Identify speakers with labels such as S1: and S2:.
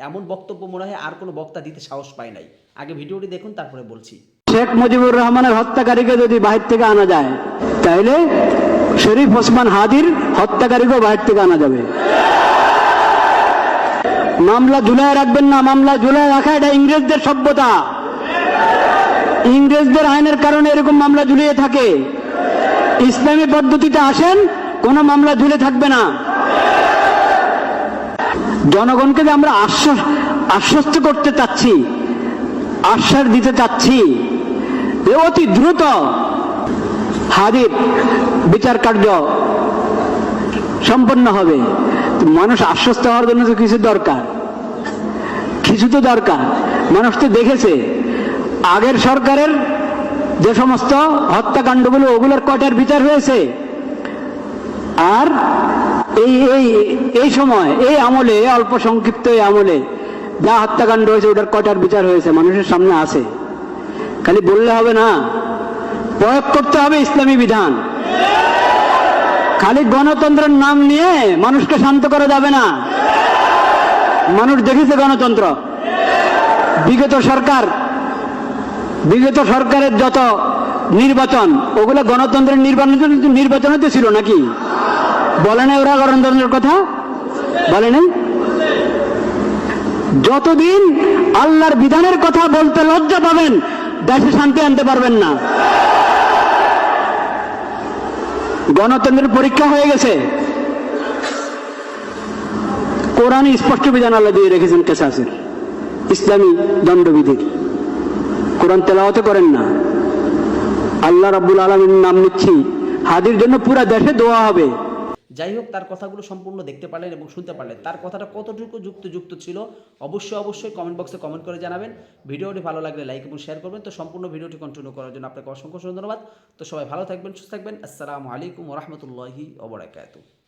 S1: এমন বক্তব্য মনে হয় আর কোনো বক্তা দিতে সাহস পায় নাই। আগে ভিডিওটি দেখুন, তারপরে বলছি।
S2: শেখ মুজিবুর রহমানের হত্যাকারীকে যদি বাহির থেকে আনা যায়, তাহলে শরীফ ওসমান হাদির হত্যাকারীকেও বাহির থেকে আনা যাবে। মামলা ঝুলায় রাখবেন না, মামলা ঝুলায় রাখা এটা ইংরেজদের সভ্যতা। ইংরেজদের আইনের কারণে এরকম মামলা ঝুলিয়ে থাকে। ইসলামী পদ্ধতিতে আসেন, কোনো মামলা ঝুলে থাকবে না। জনগণকে যে আমরা আশ্বস্ত করতে চাচ্ছি, আশ্বাস দিতে চাচ্ছি যে অতি দ্রুত হাদির বিচার কার্য সম্পন্ন হবে। মানুষ আশ্বস্ত হওয়ার জন্য তো কিছু দরকার, কিছু তো দরকার। মানুষ তো দেখেছে আগের সরকারের যে সমস্ত হত্যাকাণ্ডগুলো, ওগুলোর কয়টার বিচার হয়েছে, আর এই সময়, এই আমলে, অল্প সংক্ষিপ্ত এই আমলে যা হত্যাকাণ্ড হয়েছে ওটার কয়টার বিচার হয়েছে মানুষের সামনে আছে। খালি বললে হবে না, প্রয়োগ করতে হবে ইসলামী বিধান। খালি গণতন্ত্রের নাম নিয়ে মানুষকে শান্ত করা যাবে না। মানুষ দেখেছে গণতন্ত্র। বিগত সরকারের যত নির্বাচন, ওগুলো গণতন্ত্রের নির্বাচন হতে ছিল নাকি? বলে নাই ওরা গণতন্ত্রের কথা? বলে নাই? যতদিন আল্লাহর বিধানের কথা বলতে লজ্জা পাবেন, দেশে শান্তি আনতে পারবেন না। গণতন্ত্রের পরীক্ষা হয়ে গেছে। কোরআনে স্পষ্ট বিধান আল্লাহ দিয়ে রেখেছেন কেসাসের, ইসলামী দণ্ডবিধির। কোরআন তেলাওয়াত করেন না, আল্লাহ রাব্বুল আলামিনের নাম নিচ্ছি, হাদির জন্য পুরো দেশে দোয়া হবে।
S1: যাই হোক, তার কথাগুলো সম্পূর্ণ দেখতে পারলেন এবং শুনতে পারলেন। তার কথাটা কতটুকু যুক্ত ছিল অবশ্যই কমেন্ট বক্সে কমেন্ট করে জানাবেন। ভিডিওটি ভালো লাগলে লাইক এবং শেয়ার করবেন। তো সম্পূর্ণ ভিডিওটি কন্টিনিউ করার জন্য আপনাকে অসংখ্য ধন্যবাদ। তো সবাই ভালো থাকবেন, সুস্থ থাকবেন। আসসালামু আলাইকুম ওয়া রাহমাতুল্লাহি ওয়া বারাকাতুহু।